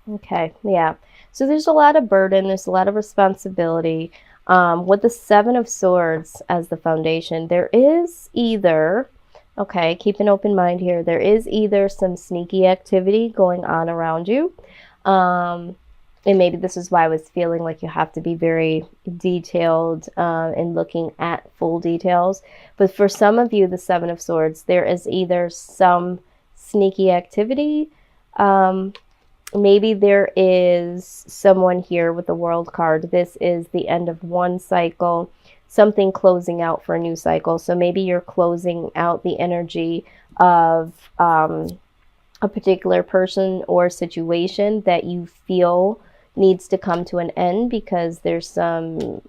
Okay, yeah. So there's a lot of burden, there's a lot of responsibility. With the Seven of Swords as the foundation, there is either, okay, keep an open mind here, there is either some sneaky activity going on around you. And maybe this is why I was feeling like you have to be very detailed in looking at full details. But for some of you, the Seven of Swords, there is either some sneaky activity. Maybe there is someone here with the World card. This is the end of one cycle, something closing out for a new cycle. So maybe you're closing out the energy of a particular person or situation that you feel needs to come to an end because there's some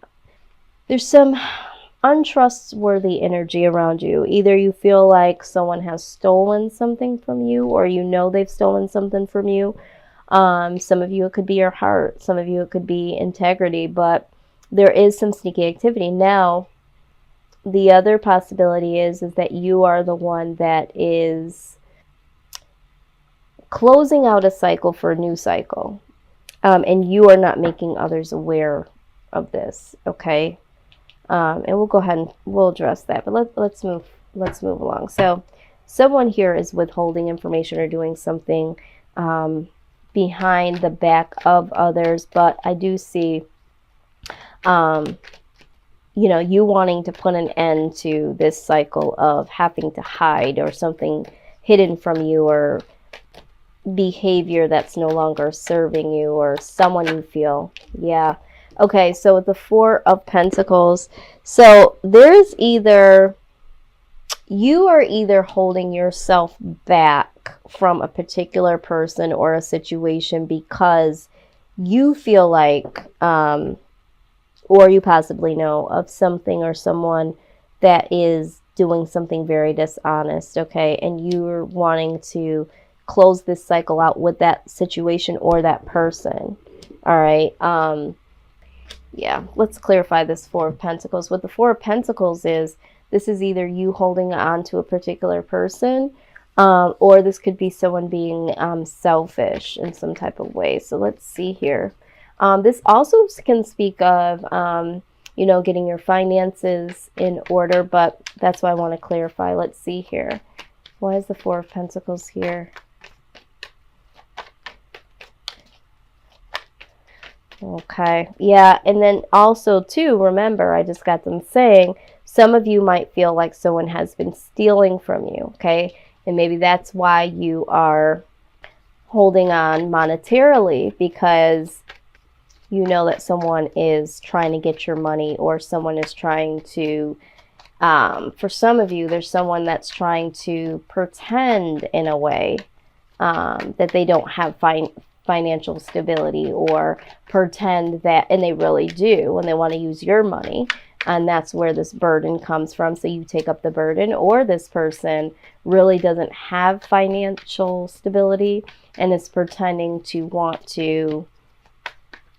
untrustworthy energy around you. Either you feel like someone has stolen something from you, or you know they've stolen something from you. Some of you, it could be your heart. Some of you, it could be integrity, but there is some sneaky activity. Now, the other possibility is that you are the one that is closing out a cycle for a new cycle. And you are not making others aware of this, okay? And we'll go ahead and we'll address that, but let's move along. So someone here is withholding information or doing something behind the back of others, but I do see you know, you wanting to put an end to this cycle of having to hide or something hidden from you, or behavior that's no longer serving you, or someone you feel. Yeah. Okay, so with the Four of Pentacles, so there's either, you are either holding yourself back from a particular person or a situation because you feel like, or you possibly know of something or someone that is doing something very dishonest, okay? And you're wanting to close this cycle out with that situation or that person. All right. Yeah, let's clarify this Four of Pentacles. What the Four of Pentacles is, this is either you holding on to a particular person, or this could be someone being selfish in some type of way. So let's see here. This also can speak of, you know, getting your finances in order, but that's why I want to clarify. Let's see here. Why is the Four of Pentacles here? Okay, yeah, and then also too, remember, I just got them saying, some of you might feel like someone has been stealing from you, okay? And maybe that's why you are holding on monetarily, because you know that someone is trying to get your money, or someone is trying to, for some of you, there's someone that's trying to pretend in a way that they don't have financial stability, or pretend that, and they really do, when they want to use your money. And that's where this burden comes from. So you take up the burden, or this person really doesn't have financial stability and is pretending to want to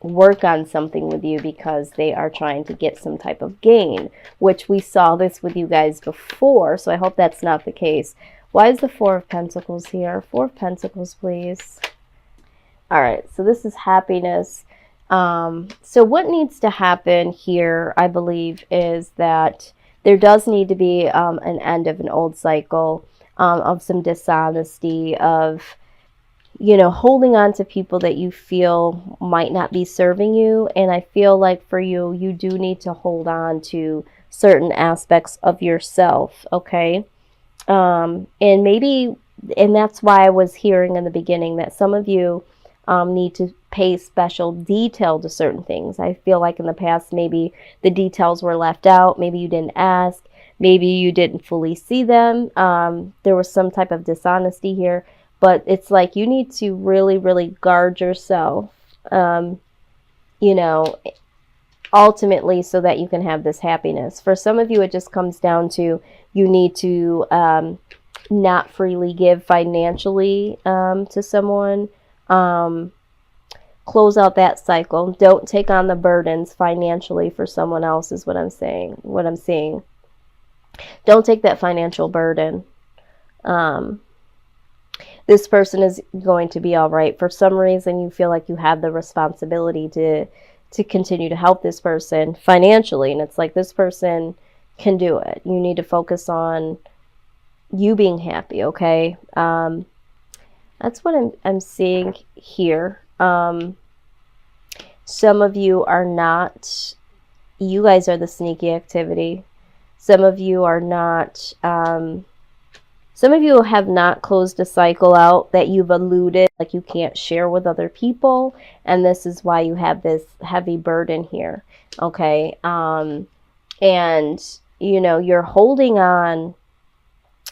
work on something with you because they are trying to get some type of gain, which we saw this with you guys before. So I hope that's not the case. Why is the Four of Pentacles here? Four of Pentacles, please. All right, so this is happiness. So what needs to happen here, I believe, is that there does need to be an end of an old cycle, of some dishonesty, of, you know, holding on to people that you feel might not be serving you. And I feel like for you, you do need to hold on to certain aspects of yourself, okay? And maybe, and that's why I was hearing in the beginning that some of you need to pay special detail to certain things. I feel like in the past, maybe the details were left out. Maybe you didn't ask. Maybe you didn't fully see them. There was some type of dishonesty here. But it's like you need to really, really guard yourself, you know, ultimately, so that you can have this happiness. For some of you, it just comes down to you need to not freely give financially to someone. Close out that cycle. Don't take on the burdens financially for someone else, is what I'm saying, what I'm seeing. Don't take that financial burden. this person is going to be all right. For some reason, you feel like you have the responsibility to continue to help this person financially. And it's like, this person can do it. You need to focus on you being happy, okay? That's what I'm seeing here. Some of you are not, you guys are the sneaky activity. Some of you are not, some of you have not closed a cycle out that you've alluded, like you can't share with other people. And this is why you have this heavy burden here, okay? And, you know, you're holding on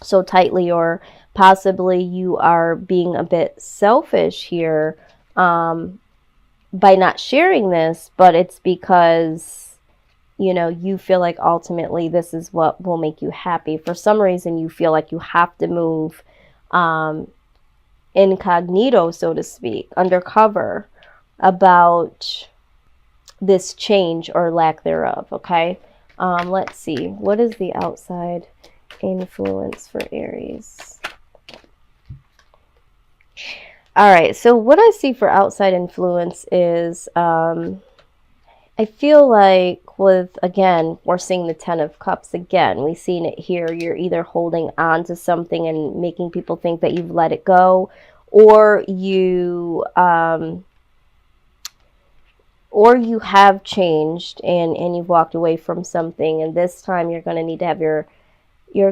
so tightly, or possibly you are being a bit selfish here by not sharing this, but it's because, you know, you feel like ultimately this is what will make you happy. For some reason, you feel like you have to move incognito, so to speak, undercover about this change or lack thereof, okay? Let's see. What is the outside influence for Aries? All right, so what I see for outside influence is I feel like with, again, we're seeing the Ten of Cups again. We've seen it here. You're either holding on to something and making people think that you've let it go, or you have changed and you've walked away from something, and this time you're going to need to have your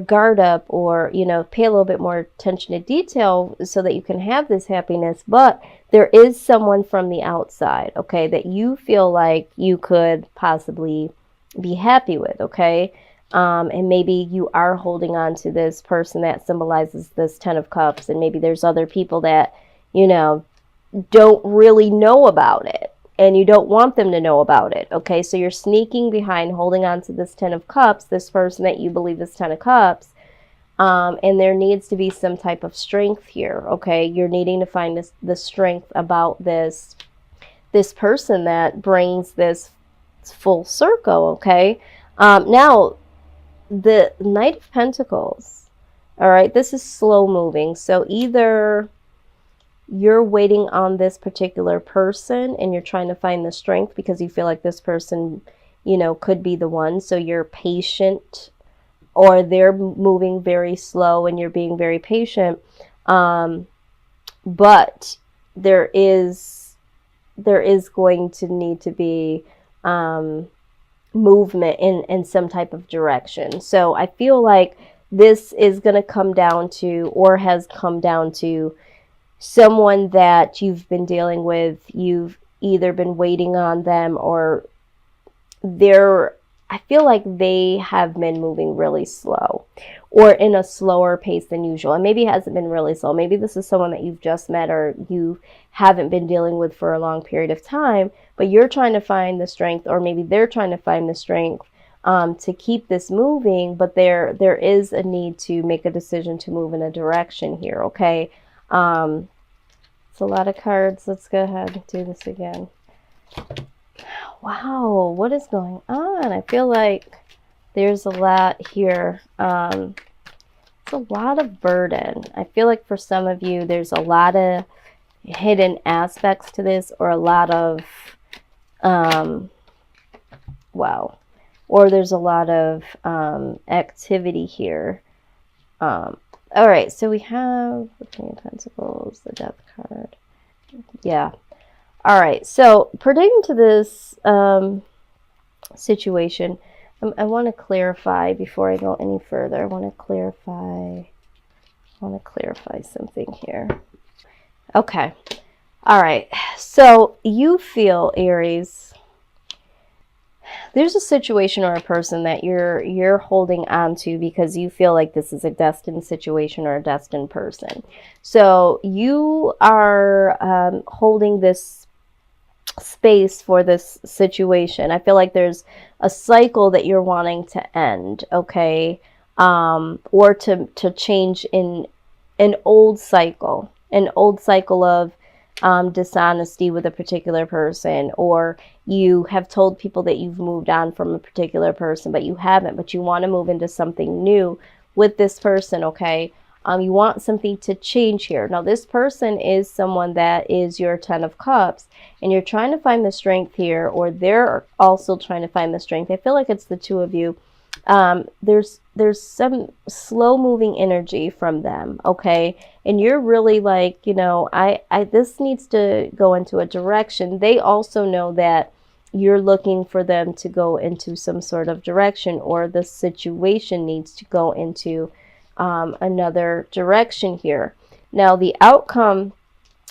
guard up, or, you know, pay a little bit more attention to detail so that you can have this happiness. But there is someone from the outside, okay, that you feel like you could possibly be happy with, okay? And maybe you are holding on to this person that symbolizes this Ten of Cups, and maybe there's other people that, you know, don't really know about it, and you don't want them to know about it, okay? So you're sneaking behind, holding on to this Ten of Cups, this person that you believe is Ten of Cups, and there needs to be some type of strength here, okay? You're needing to find the strength about this person that brings this full circle, okay? Now, the Knight of Pentacles, all right, this is slow moving. So either you're waiting on this particular person and you're trying to find the strength because you feel like this person, you know, could be the one. So you're patient, or they're moving very slow and you're being very patient. But there is going to need to be movement in some type of direction. So I feel like this is going to come down to, or has come down to, someone that you've been dealing with. You've either been waiting on them, or I feel like they have been moving really slow, or in a slower pace than usual. And maybe it hasn't been really slow. Maybe this is someone that you've just met, or you haven't been dealing with for a long period of time, but you're trying to find the strength, or maybe they're trying to find the strength to keep this moving. But there is a need to make a decision to move in a direction here, okay? It's a lot of cards. Let's go ahead and do this again. Wow, what is going on? I feel like there's a lot here. It's a lot of burden. I feel like for some of you, there's a lot of hidden aspects to this, or a lot of, wow, or there's a lot of activity here. All right, so we have the King of Pentacles, the Death card. Yeah. All right, so pertaining to this situation, I want to clarify before I go any further. I want to clarify something here. Okay. All right. So you feel, Aries, there's a situation or a person that you're holding on to because you feel like this is a destined situation or a destined person. So you are holding this space for this situation. I feel like there's a cycle that you're wanting to end, okay? Or to change in an old cycle of dishonesty with a particular person, or you have told people that you've moved on from a particular person, but you haven't, but you want to move into something new with this person, okay? You want something to change here. Now, this person is someone that is your 10 of Cups, and you're trying to find the strength here, or they're also trying to find the strength. I feel like it's the two of you. There's some slow moving energy from them, okay? And you're really like, you know, this needs to go into a direction. They also know that you're looking for them to go into some sort of direction, or the situation needs to go into another direction here. Now, the outcome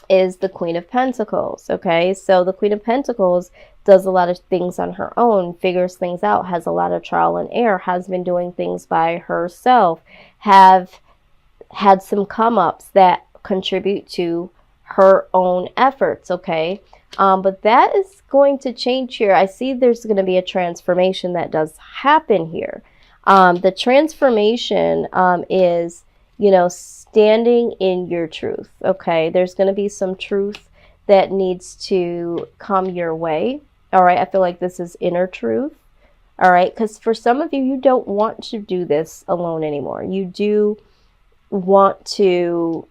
is the Queen of Pentacles, okay? So the Queen of Pentacles does a lot of things on her own, figures things out, has a lot of trial and error, has been doing things by herself, have had some come-ups that contribute to her own efforts, okay? But that is going to change here. I see there's going to be a transformation that does happen here. The transformation is, you know, standing in your truth, okay? There's going to be some truth that needs to come your way, all right? I feel like this is inner truth, all right? Because for some of you, you don't want to do this alone anymore. You do want to,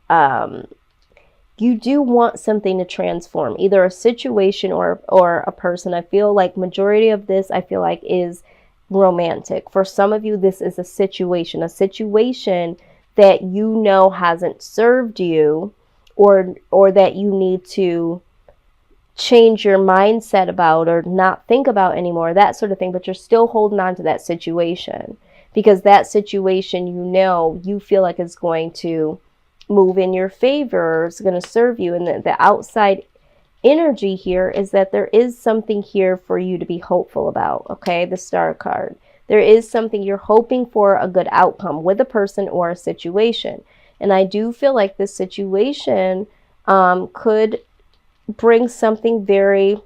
you do want something to transform, either a situation or a person. I feel like majority of this, I feel like, is romantic. For some of you, this is a situation that you know hasn't served you, or that you need to change your mindset about or not think about anymore, that sort of thing. But you're still holding on to that situation because that situation, you know, you feel like it's going to move in your favor, or it's going to serve you. And the outside energy here is that there is something here for you to be hopeful about, okay? The Star card. There is something you're hoping for, a good outcome with a person or a situation. And I do feel like this situation could bring something very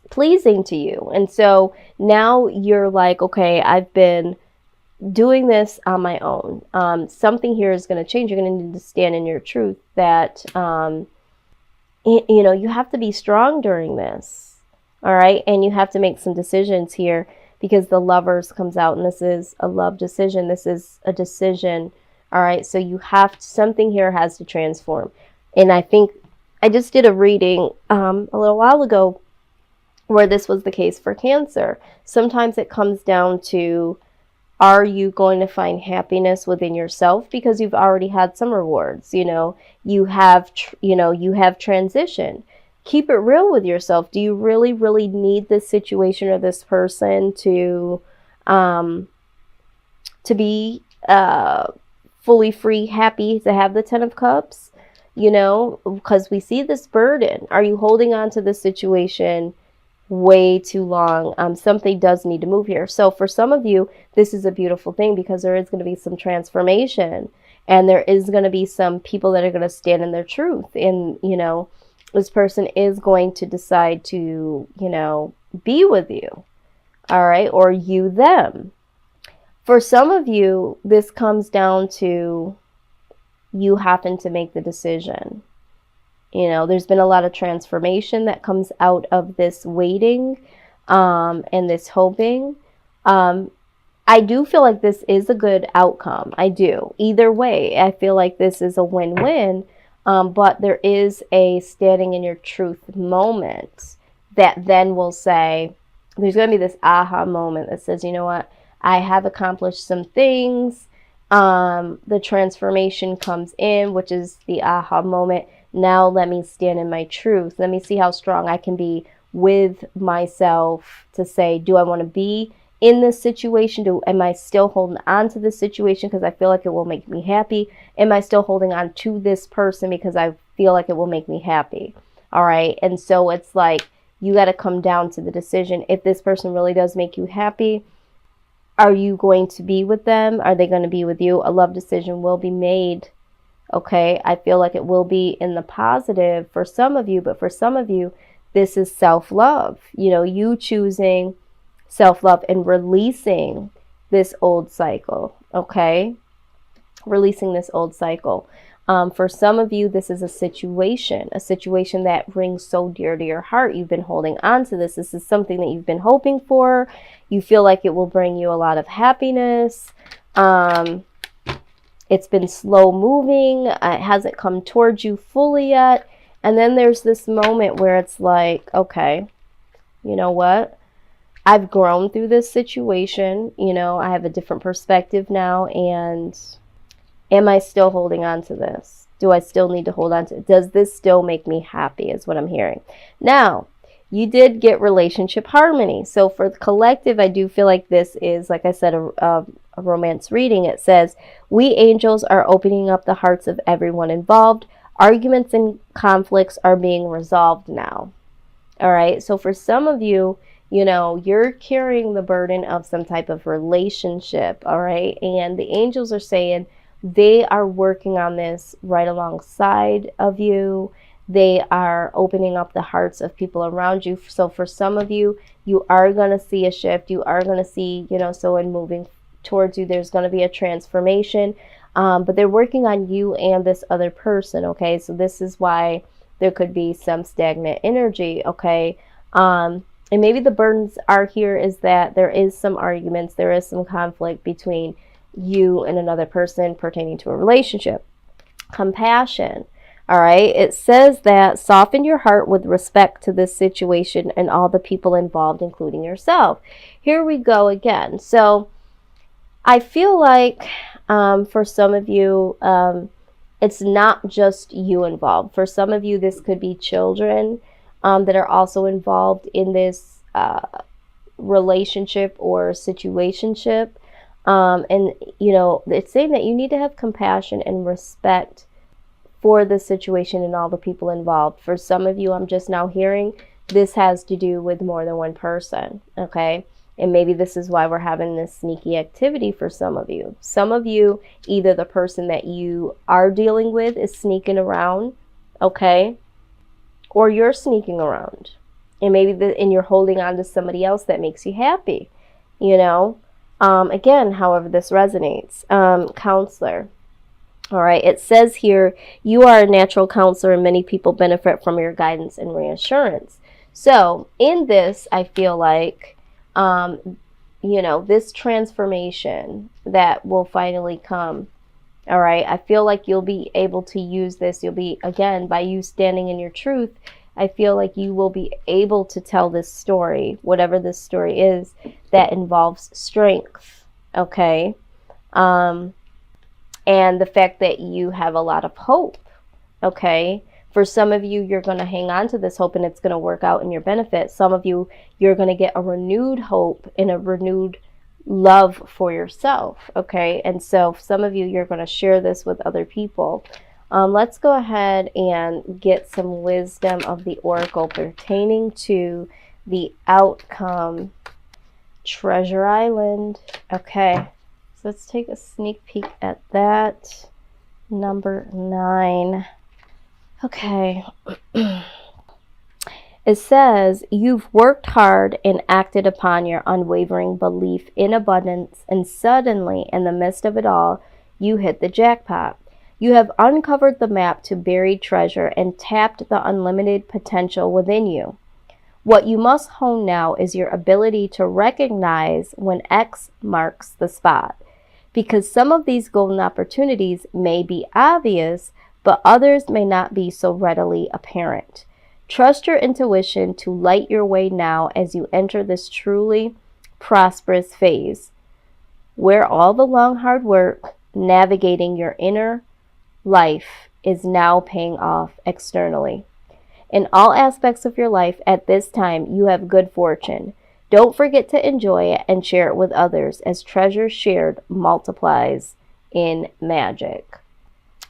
pleasing to you. And so now you're like, okay, I've been doing this on my own. Something here is going to change. You're going to need to stand in your truth that, you know, you have to be strong during this. All right. And you have to make some decisions here, because the Lovers comes out, and this is a love decision. This is a decision. All right. So you have to, something here has to transform. And I think I just did a reading a little while ago where this was the case for Cancer. Sometimes it comes down to, are you going to find happiness within yourself because you've already had some rewards? You know, you have transition. Keep it real with yourself. Do you really, really need this situation or this person to be fully free, happy, to have the 10 of Cups? You know, because we see this burden. Are you holding on to this situation way too long? Something does need to move here. So for some of you, this is a beautiful thing, because there is going to be some transformation, and there is going to be some people that are going to stand in their truth. And, you know, this person is going to decide to, you know, be with you. All right. Or you them. For some of you, this comes down to you happen to make the decision. You know, there's been a lot of transformation that comes out of this waiting and this hoping. I do feel like this is a good outcome. I do. Either way, I feel like this is a win-win. But there is a standing in your truth moment that then will say, there's going to be this aha moment that says, you know what, I have accomplished some things. The transformation comes in, which is the aha moment. Now let me stand in my truth. Let me see how strong I can be with myself to say, do I want to be in this situation? Am I still holding on to this situation because I feel like it will make me happy? Am I still holding on to this person because I feel like it will make me happy? All right. And so it's like, you got to come down to the decision. If this person really does make you happy, are you going to be with them? Are they going to be with you? A love decision will be made. Okay. I feel like it will be in the positive for some of you, but for some of you, this is self-love. You know, you choosing self-love and releasing this old cycle. Okay. Releasing this old cycle. For some of you, this is a situation that rings so dear to your heart. You've been holding on to this. This is something that you've been hoping for. You feel like it will bring you a lot of happiness. And it's been slow moving. It hasn't come towards you fully yet. And then there's this moment where it's like, okay, you know what? I've grown through this situation. You know, I have a different perspective now. And am I still holding on to this? Do I still need to hold on to it? Does this still make me happy is what I'm hearing. Now, you did get relationship harmony. So for the collective, I do feel like this is, like I said, a romance reading. It says, we angels are opening up the hearts of everyone involved. Arguments and conflicts are being resolved now. All right. So for some of you, you know, you're carrying the burden of some type of relationship. All right. And the angels are saying they are working on this right alongside of you. They are opening up the hearts of people around you. So for some of you, you are going to see a shift. You are going to see, you know, so in moving towards you, there's going to be a transformation. But they're working on you and this other person, okay? So this is why there could be some stagnant energy, okay? And maybe the burdens are here is that there is some arguments, there is some conflict between you and another person pertaining to a relationship. Compassion. All right, it says that soften your heart with respect to this situation and all the people involved, including yourself. Here we go again. So I feel like for some of you, it's not just you involved. For some of you, this could be children that are also involved in this relationship or situationship. And, you know, it's saying that you need to have compassion and respect for the situation and all the people involved. For some of you, I'm just now hearing this has to do with more than one person, okay? And maybe this is why we're having this sneaky activity for some of you. Some of you, either the person that you are dealing with is sneaking around, okay? Or you're sneaking around. And maybe and you're holding on to somebody else that makes you happy, you know? Again, however this resonates. Counselor. All right, it says here, you are a natural counselor and many people benefit from your guidance and reassurance. So in this, I feel like, you know, this transformation that will finally come. All right, I feel like you'll be able to use this. You'll be, again, by you standing in your truth, I feel like you will be able to tell this story, whatever this story is, that involves strength. Okay. And the fact that you have a lot of hope, okay? For some of you, you're going to hang on to this hope and it's going to work out in your benefit. Some of you, you're going to get a renewed hope and a renewed love for yourself, okay? And so some of you, you're going to share this with other people. Let's go ahead and get some wisdom of the oracle pertaining to the outcome. Treasure Island, okay? So let's take a sneak peek at that. Number 9. Okay. It says, you've worked hard and acted upon your unwavering belief in abundance, and suddenly, in the midst of it all, you hit the jackpot. You have uncovered the map to buried treasure and tapped the unlimited potential within you. What you must hone now is your ability to recognize when X marks the spot. Because some of these golden opportunities may be obvious, but others may not be so readily apparent. Trust your intuition to light your way now as you enter this truly prosperous phase, where all the long hard work navigating your inner life is now paying off externally. In all aspects of your life at this time, you have good fortune. Don't forget to enjoy it and share it with others, as treasure shared multiplies in magic.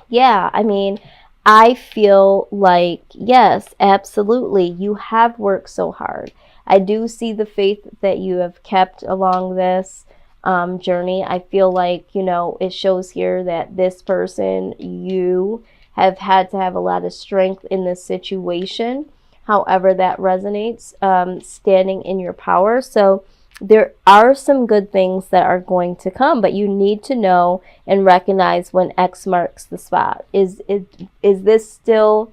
Yeah, I mean, I feel like, yes, absolutely, you have worked so hard. I do see the faith that you have kept along this journey. I feel like, you know, it shows here that this person, you have had to have a lot of strength in this situation. However that resonates, standing in your power. So there are some good things that are going to come, but you need to know and recognize when X marks the spot. Is this still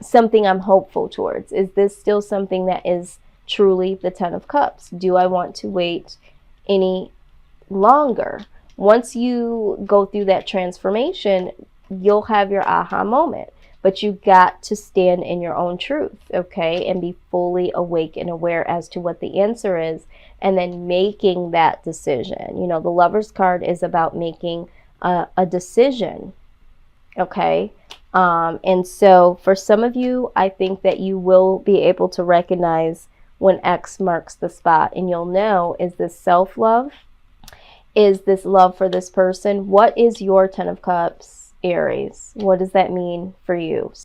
something I'm hopeful towards? Is this still something that is truly the 10 of Cups? Do I want to wait any longer? once you go through that transformation, you'll have your aha moment. But you got to stand in your own truth, okay? And be fully awake and aware as to what the answer is, and then making that decision. You know, the Lover's card is about making a decision, okay? And so for some of you, I think that you will be able to recognize when X marks the spot, and you'll know, is this self-love? Is this love for this person? What is your Ten of Cups, Aries? What does that mean for you?